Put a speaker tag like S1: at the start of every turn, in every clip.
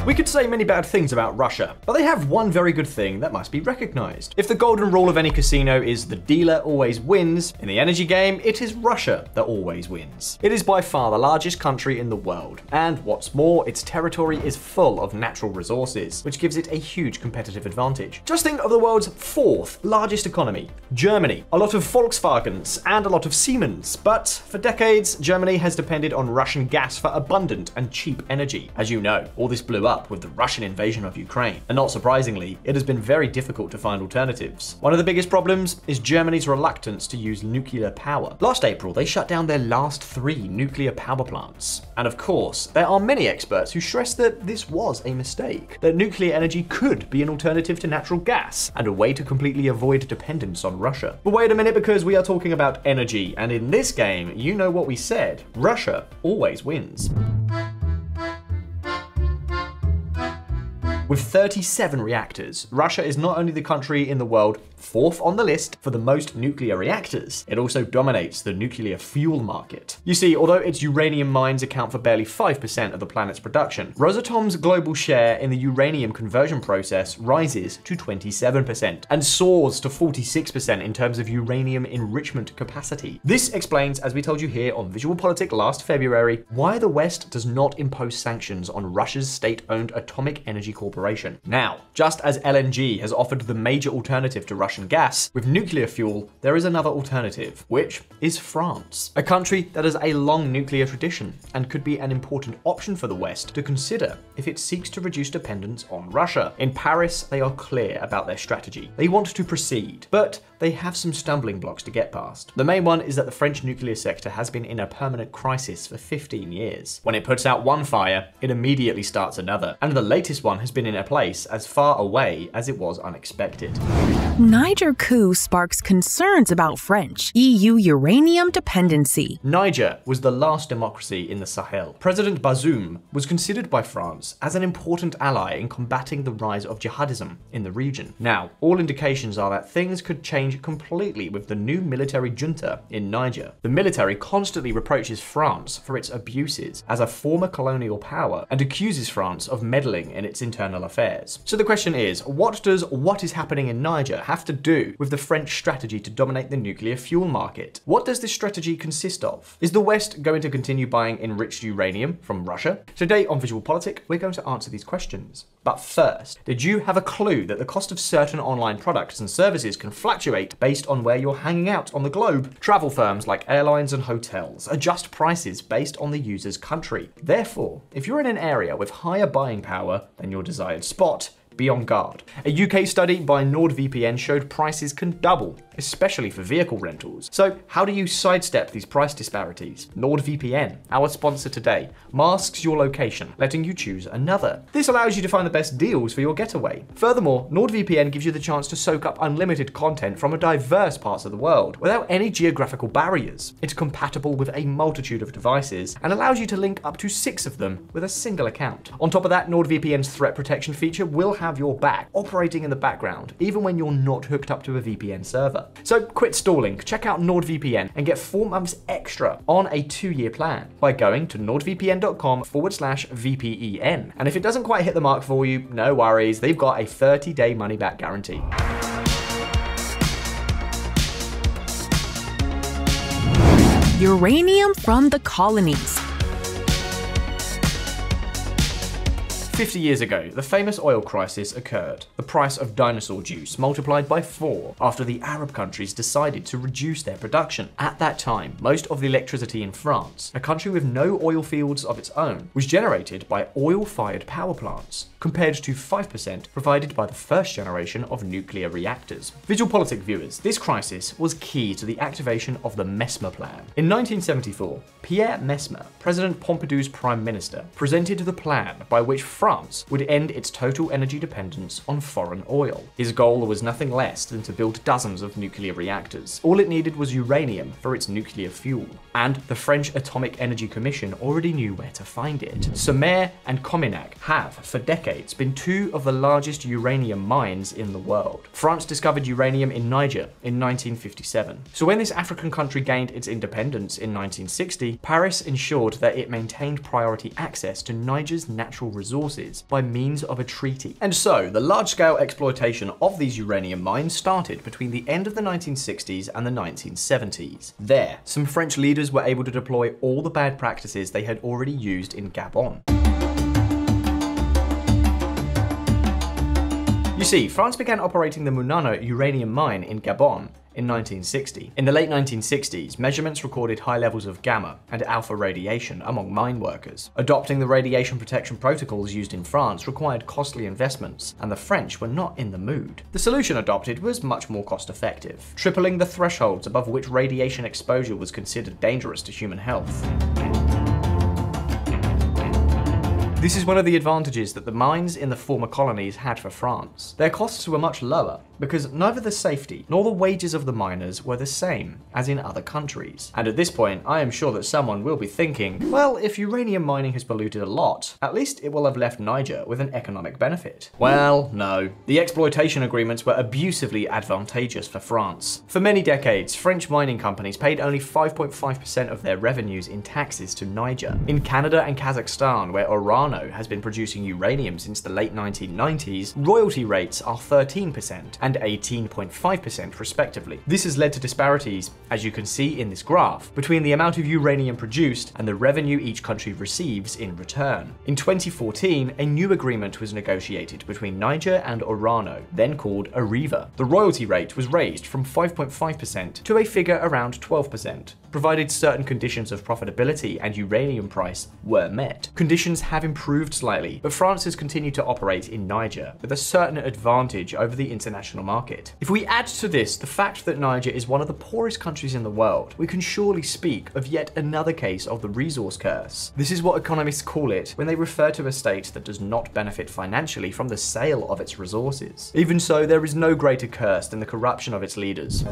S1: We could say many bad things about Russia, but they have one very good thing that must be recognized. If the golden rule of any casino is the dealer always wins, in the energy game, it is Russia that always wins. It is by far the largest country in the world, and what's more, its territory is full of natural resources, which gives it a huge competitive advantage. Just think of the world's fourth largest economy, Germany. A lot of Volkswagens and a lot of Siemens, but for decades, Germany has depended on Russian gas for abundant and cheap energy. As you know, all this blew up with the Russian invasion of Ukraine, and not surprisingly, it has been very difficult to find alternatives. One of the biggest problems is Germany's reluctance to use nuclear power. Last April, they shut down their last 3 nuclear power plants. And of course, there are many experts who stress that this was a mistake, that nuclear energy could be an alternative to natural gas, and a way to completely avoid dependence on Russia. But wait a minute, because we are talking about energy, and in this game, you know what we said, Russia always wins. With 37 reactors, Russia is not only the country in the world 4th on the list for the most nuclear reactors, it also dominates the nuclear fuel market. You see, although its uranium mines account for barely 5% of the planet's production, Rosatom's global share in the uranium conversion process rises to 27% and soars to 46% in terms of uranium enrichment capacity. This explains, as we told you here on VisualPolitik last February, why the West does not impose sanctions on Russia's state-owned Atomic Energy Corporation. Now, just as LNG has offered the major alternative to Russian gas, with nuclear fuel, there is another alternative, which is France, a country that has a long nuclear tradition and could be an important option for the West to consider if it seeks to reduce dependence on Russia. In Paris, they are clear about their strategy. They want to proceed, but they have some stumbling blocks to get past. The main one is that the French nuclear sector has been in a permanent crisis for 15 years. When it puts out one fire, it immediately starts another, and the latest one has been in a place as far away as it was unexpected.
S2: Niger coup sparks concerns about French EU uranium dependency.
S1: Niger was the last democracy in the Sahel. President Bazoum was considered by France as an important ally in combating the rise of jihadism in the region. Now, all indications are that things could change completely with the new military junta in Niger. The military constantly reproaches France for its abuses as a former colonial power and accuses France of meddling in its internal affairs. So the question is, what does what is happening in Niger have to do with the French strategy to dominate the nuclear fuel market? What does this strategy consist of? Is the West going to continue buying enriched uranium from Russia? Today on VisualPolitik, we're going to answer these questions. But first, did you have a clue that the cost of certain online products and services can fluctuate based on where you're hanging out on the globe? Travel firms like airlines and hotels adjust prices based on the user's country. Therefore, if you're in an area with higher buying power than your desired spot, be on guard. A UK study by NordVPN showed prices can double, especially for vehicle rentals. So how do you sidestep these price disparities? NordVPN, our sponsor today, masks your location, letting you choose another. This allows you to find the best deals for your getaway. Furthermore, NordVPN gives you the chance to soak up unlimited content from a diverse parts of the world without any geographical barriers. It's compatible with a multitude of devices and allows you to link up to 6 of them with a single account. On top of that, NordVPN's threat protection feature will have your back, operating in the background, even when you're not hooked up to a VPN server. So quit stalling, check out NordVPN and get 4 months extra on a 2-year plan by going to nordvpn.com/VPEN. And if it doesn't quite hit the mark for you, no worries, they've got a 30-day money-back guarantee.
S2: Uranium from the colonies.
S1: 50 years ago, the famous oil crisis occurred. The price of dinosaur juice multiplied by 4 after the Arab countries decided to reduce their production. At that time, most of the electricity in France, a country with no oil fields of its own, was generated by oil-fired power plants, compared to 5% provided by the first generation of nuclear reactors. VisualPolitik viewers, this crisis was key to the activation of the Mesmer Plan. In 1974, Pierre Mesmer, President Pompidou's prime minister, presented the plan by which France would end its total energy dependence on foreign oil. His goal was nothing less than to build dozens of nuclear reactors. All it needed was uranium for its nuclear fuel, and the French Atomic Energy Commission already knew where to find it. Samer and Cominac have, for decades, been 2 of the largest uranium mines in the world. France discovered uranium in Niger in 1957. So when this African country gained its independence in 1960, Paris ensured that it maintained priority access to Niger's natural resources resources by means of a treaty. And so, the large-scale exploitation of these uranium mines started between the end of the 1960s and the 1970s. There, some French leaders were able to deploy all the bad practices they had already used in Gabon. You see, France began operating the Munana uranium mine in Gabon in 1960. In the late 1960s, measurements recorded high levels of gamma and alpha radiation among mine workers. Adopting the radiation protection protocols used in France required costly investments, and the French were not in the mood. The solution adopted was much more cost-effective, tripling the thresholds above which radiation exposure was considered dangerous to human health. This is one of the advantages that the mines in the former colonies had for France. Their costs were much lower, because neither the safety nor the wages of the miners were the same as in other countries. And at this point, I am sure that someone will be thinking, well, if uranium mining has polluted a lot, at least it will have left Niger with an economic benefit. Well, no. The exploitation agreements were abusively advantageous for France. For many decades, French mining companies paid only 5.5% of their revenues in taxes to Niger. In Canada and Kazakhstan, where Orano has been producing uranium since the late 1990s, royalty rates are 13% and 18.5% respectively. This has led to disparities, as you can see in this graph, between the amount of uranium produced and the revenue each country receives in return. In 2014, a new agreement was negotiated between Niger and Orano, then called Areva. The royalty rate was raised from 5.5% to a figure around 12%, provided certain conditions of profitability and uranium price were met. Conditions have improved slightly, but France has continued to operate in Niger with a certain advantage over the international market. If we add to this the fact that Niger is one of the poorest countries in the world, we can surely speak of yet another case of the resource curse. This is what economists call it when they refer to a state that does not benefit financially from the sale of its resources. Even so, there is no greater curse than the corruption of its leaders.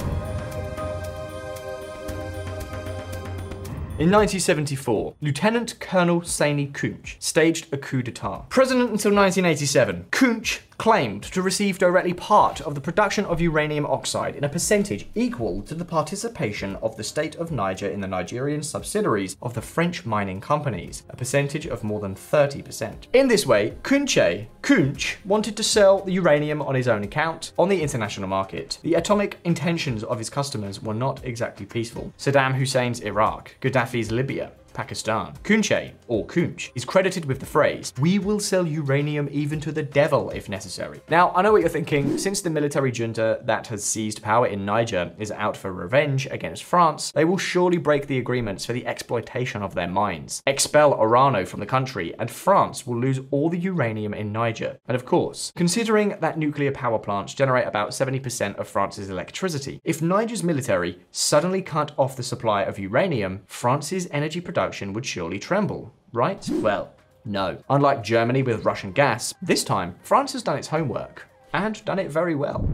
S1: In 1974, Lieutenant Colonel Seyni Kounch staged a coup d'etat. President until 1987, Kounch claimed to receive directly part of the production of uranium oxide in a percentage equal to the participation of the state of Niger in the Nigerian subsidiaries of the French mining companies, a percentage of more than 30%. In this way, Kounch wanted to sell the uranium on his own account on the international market. The atomic intentions of his customers were not exactly peaceful. Saddam Hussein's Iraq, Gaddafi's Libya, Pakistan. Kounch is credited with the phrase, "We will sell uranium even to the devil if necessary." Now, I know what you're thinking. Since the military junta that has seized power in Niger is out for revenge against France, they will surely break the agreements for the exploitation of their mines, expel Orano from the country, and France will lose all the uranium in Niger. And of course, considering that nuclear power plants generate about 70% of France's electricity, if Niger's military suddenly cut off the supply of uranium, France's energy production would surely tremble, right? Well, no. Unlike Germany with Russian gas, this time France has done its homework, and done it very well.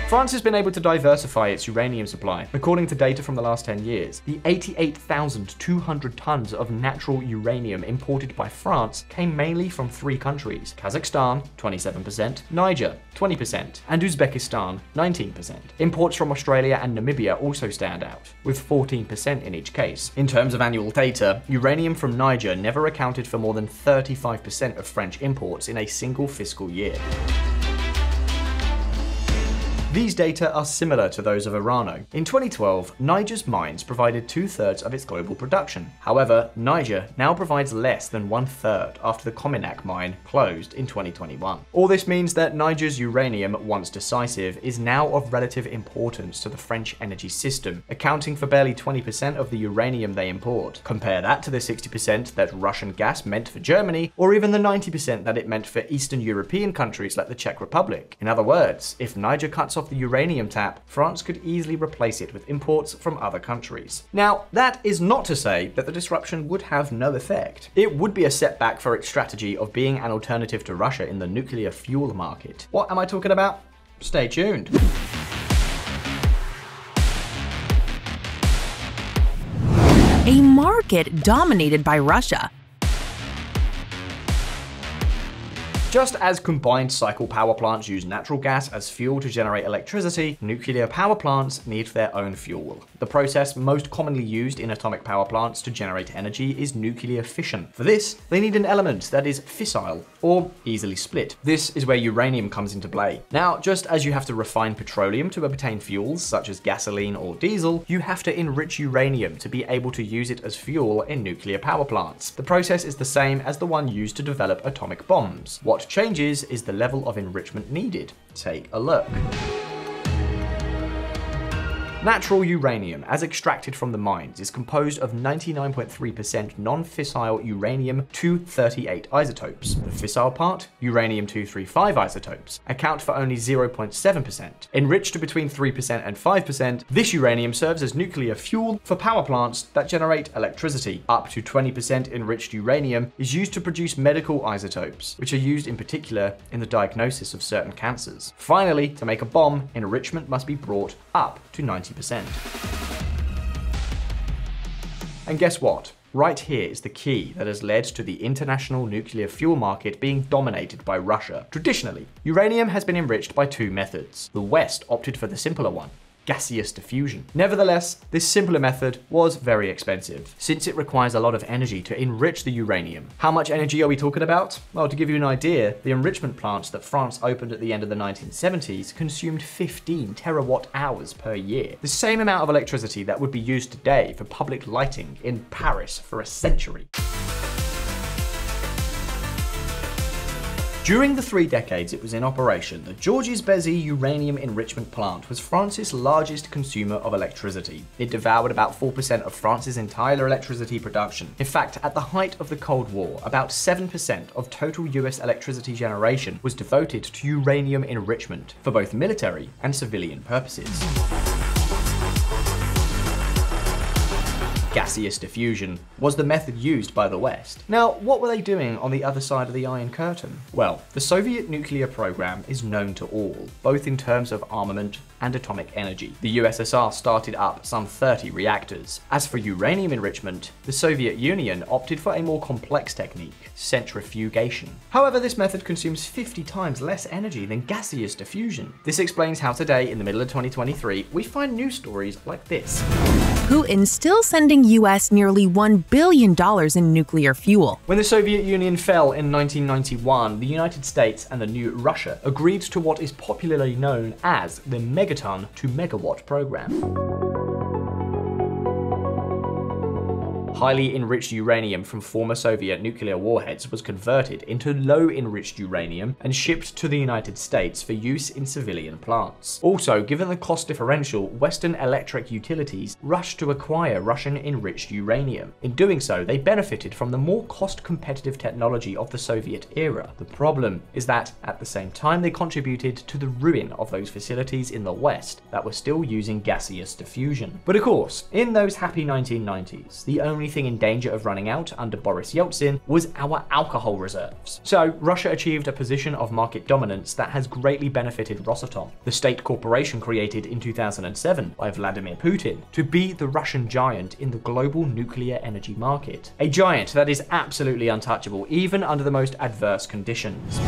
S1: France has been able to diversify its uranium supply. According to data from the last 10 years, the 88,200 tons of natural uranium imported by France came mainly from 3 countries: Kazakhstan, 27%, Niger, 20%, and Uzbekistan, 19%. Imports from Australia and Namibia also stand out, with 14% in each case. In terms of annual data, uranium from Niger never accounted for more than 35% of French imports in a single fiscal year. These data are similar to those of Orano. In 2012, Niger's mines provided 2/3 of its global production. However, Niger now provides less than 1/3 after the Cominac mine closed in 2021. All this means that Niger's uranium, once decisive, is now of relative importance to the French energy system, accounting for barely 20% of the uranium they import. Compare that to the 60% that Russian gas meant for Germany, or even the 90% that it meant for Eastern European countries like the Czech Republic. In other words, if Niger cuts off the uranium tap, France could easily replace it with imports from other countries. Now, that is not to say that the disruption would have no effect. It would be a setback for its strategy of being an alternative to Russia in the nuclear fuel market. What am I talking about? Stay tuned.
S2: A market dominated by Russia.
S1: Just as combined cycle power plants use natural gas as fuel to generate electricity, nuclear power plants need their own fuel. The process most commonly used in atomic power plants to generate energy is nuclear fission. For this, they need an element that is fissile, or easily split. This is where uranium comes into play. Now, just as you have to refine petroleum to obtain fuels such as gasoline or diesel, you have to enrich uranium to be able to use it as fuel in nuclear power plants. The process is the same as the one used to develop atomic bombs. What changes is the level of enrichment needed. Take a look. Natural uranium, as extracted from the mines, is composed of 99.3% non-fissile uranium-238 isotopes. The fissile part, uranium-235 isotopes, account for only 0.7%. Enriched to between 3% and 5%, this uranium serves as nuclear fuel for power plants that generate electricity. Up to 20% enriched uranium is used to produce medical isotopes, which are used in particular in the diagnosis of certain cancers. Finally, to make a bomb, enrichment must be brought up to 90%. And guess what? Right here is the key that has led to the international nuclear fuel market being dominated by Russia. Traditionally, uranium has been enriched by two methods. The West opted for the simpler one, gaseous diffusion. Nevertheless, this simpler method was very expensive, since it requires a lot of energy to enrich the uranium. How much energy are we talking about? Well, to give you an idea, the enrichment plants that France opened at the end of the 1970s consumed 15 terawatt hours per year. The same amount of electricity that would be used today for public lighting in Paris for a century. During the 3 decades it was in operation, the Georges-Bézy uranium enrichment plant was France's largest consumer of electricity. It devoured about 4% of France's entire electricity production. In fact, at the height of the Cold War, about 7% of total US electricity generation was devoted to uranium enrichment for both military and civilian purposes. Gaseous diffusion was the method used by the West. Now, what were they doing on the other side of the Iron Curtain? Well, the Soviet nuclear program is known to all, both in terms of armament and atomic energy. The USSR started up some 30 reactors. As for uranium enrichment, the Soviet Union opted for a more complex technique, centrifugation. However, this method consumes 50 times less energy than gaseous diffusion. This explains how today, in the middle of 2023, we find news stories like this.
S2: Putin still sending US nearly $1 billion in nuclear fuel.
S1: When the Soviet Union fell in 1991, the United States and the new Russia agreed to what is popularly known as the megaton to megawatt program. Highly enriched uranium from former Soviet nuclear warheads was converted into low-enriched uranium and shipped to the United States for use in civilian plants. Also, given the cost differential, Western electric utilities rushed to acquire Russian-enriched uranium. In doing so, they benefited from the more cost-competitive technology of the Soviet era. The problem is that, at the same time, they contributed to the ruin of those facilities in the West that were still using gaseous diffusion. But of course, in those happy 1990s, the only thing in danger of running out under Boris Yeltsin was our alcohol reserves. So Russia achieved a position of market dominance that has greatly benefited Rosatom, the state corporation created in 2007 by Vladimir Putin to be the Russian giant in the global nuclear energy market. A giant that is absolutely untouchable even under the most adverse conditions.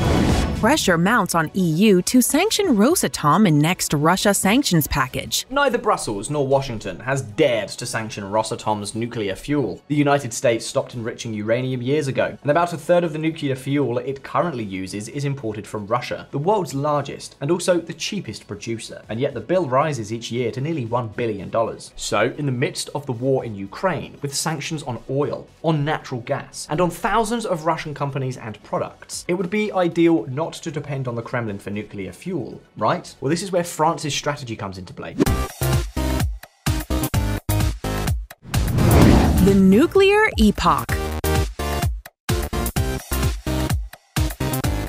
S2: Pressure mounts on EU to sanction Rosatom in next Russia sanctions package.
S1: Neither Brussels nor Washington has dared to sanction Rosatom's nuclear fuel. The United States stopped enriching uranium years ago, and about a third of the nuclear fuel it currently uses is imported from Russia, the world's largest and also the cheapest producer. And yet the bill rises each year to nearly $1 billion. So, in the midst of the war in Ukraine, with sanctions on oil, on natural gas, and on thousands of Russian companies and products, it would be ideal not to depend on the Kremlin for nuclear fuel, right? Well, this is where France's strategy comes into play.
S2: The nuclear epoch.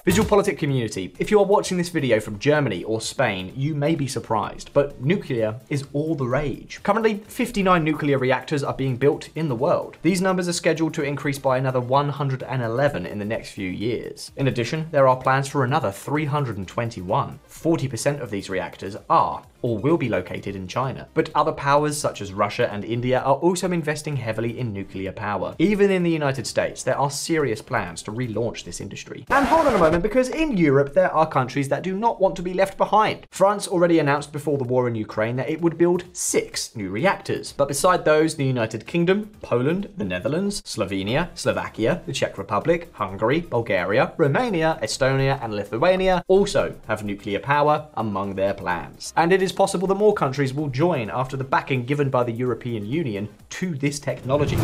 S1: VisualPolitik community, if you are watching this video from Germany or Spain, you may be surprised, but nuclear is all the rage. Currently, 59 nuclear reactors are being built in the world. These numbers are scheduled to increase by another 111 in the next few years. In addition, there are plans for another 321. 40% of these reactors are or will be located in China. But other powers such as Russia and India are also investing heavily in nuclear power. Even in the United States, there are serious plans to relaunch this industry. And hold on a moment, because in Europe there are countries that do not want to be left behind. France already announced before the war in Ukraine that it would build 6 new reactors. But beside those, the United Kingdom, Poland, the Netherlands, Slovenia, Slovakia, the Czech Republic, Hungary, Bulgaria, Romania, Estonia, and Lithuania also have nuclear power among their plans. And it is possible that more countries will join after the backing given by the European Union to this technology.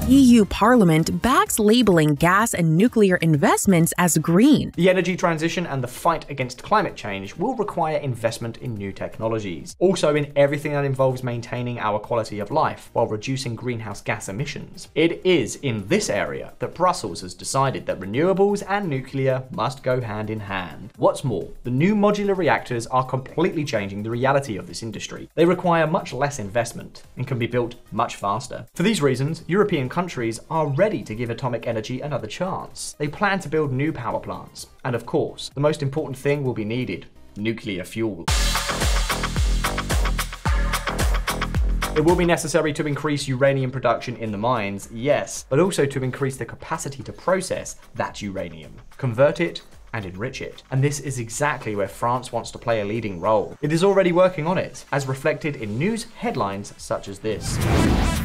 S2: EU Parliament backs labeling gas and nuclear investments as green.
S1: The energy transition and the fight against climate change will require investment in new technologies. Also in everything that involves maintaining our quality of life while reducing greenhouse gas emissions. It is in this area that Brussels has decided that renewables and nuclear must go hand in hand. What's more, the new modular reactors are completely changing the reality of this industry. They require much less investment and can be built much faster. For these reasons, European countries are ready to give atomic energy another chance. They plan to build new power plants. And of course, the most important thing will be needed: nuclear fuel. It will be necessary to increase uranium production in the mines, yes, but also to increase the capacity to process that uranium, convert it, and enrich it. And this is exactly where France wants to play a leading role. It is already working on it, as reflected in news headlines such as this.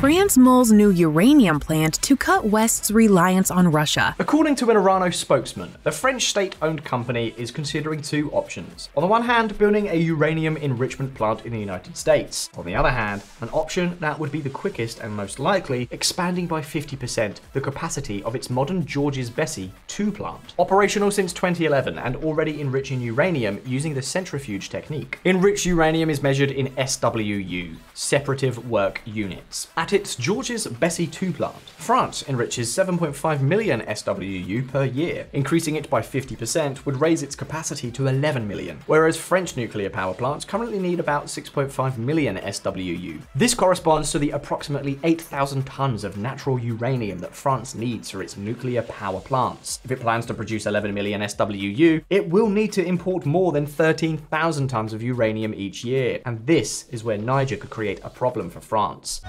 S2: France mulls new uranium plant to cut West's reliance on Russia.
S1: According to an Orano spokesman, the French state-owned company is considering 2 options. On the one hand, building a uranium enrichment plant in the United States. On the other hand, an option that would be the quickest and most likely, expanding by 50% the capacity of its modern Georges Bessy 2 plant. Operational since 2011 and already enriching uranium using the centrifuge technique. Enriched uranium is measured in SWU, separative work units. At its Georges Bessy 2 plant, France enriches 7.5 million SWU per year. Increasing it by 50% would raise its capacity to 11 million, whereas French nuclear power plants currently need about 6.5 million SWU. This corresponds to the approximately 8,000 tons of natural uranium that France needs for its nuclear power plants. If it plans to produce 11 million SWU, it will need to import more than 13,000 tons of uranium each year, and this is where Niger could create a problem for France.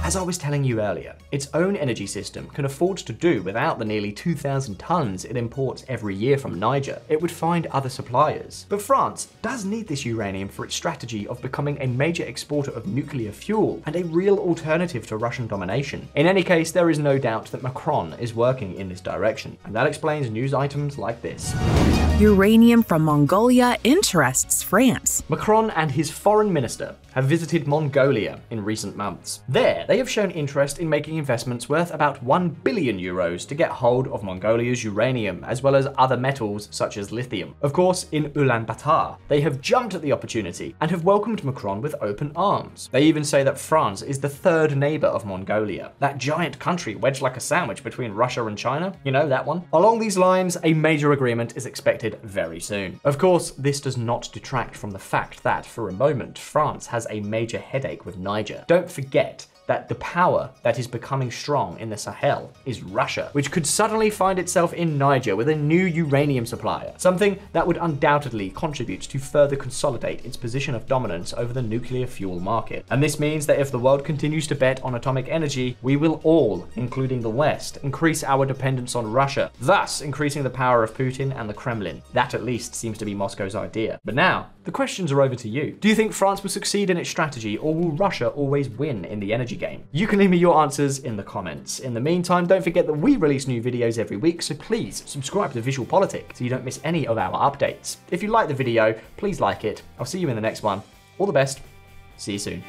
S1: As I was telling you earlier, its own energy system can afford to do without the nearly 2,000 tons it imports every year from Niger. It would find other suppliers. But France does need this uranium for its strategy of becoming a major exporter of nuclear fuel and a real alternative to Russian domination. In any case, there is no doubt that Macron is working in this direction, and that explains news items like this.
S2: Uranium from Mongolia interests France.
S1: Macron and his foreign minister have visited Mongolia in recent months. There, they have shown interest in making investments worth about 1 billion euros to get hold of Mongolia's uranium, as well as other metals such as lithium. Of course, in Ulaanbaatar, they have jumped at the opportunity and have welcomed Macron with open arms. They even say that France is the 3rd neighbor of Mongolia, that giant country wedged like a sandwich between Russia and China. You know, that one. Along these lines, a major agreement is expected very soon. Of course, this does not detract from the fact that, for a moment, France has a major headache with Niger. Don't forget that the power that is becoming strong in the Sahel is Russia, which could suddenly find itself in Niger with a new uranium supplier, something that would undoubtedly contribute to further consolidate its position of dominance over the nuclear fuel market. And this means that if the world continues to bet on atomic energy, we will all, including the West, increase our dependence on Russia, thus increasing the power of Putin and the Kremlin. That at least seems to be Moscow's idea. But now, the questions are over to you. Do you think France will succeed in its strategy, or will Russia always win in the energy game? You can leave me your answers in the comments. In the meantime, don't forget that we release new videos every week, so please subscribe to VisualPolitik so you don't miss any of our updates. If you like the video, please like it. I'll see you in the next one. All the best. See you soon.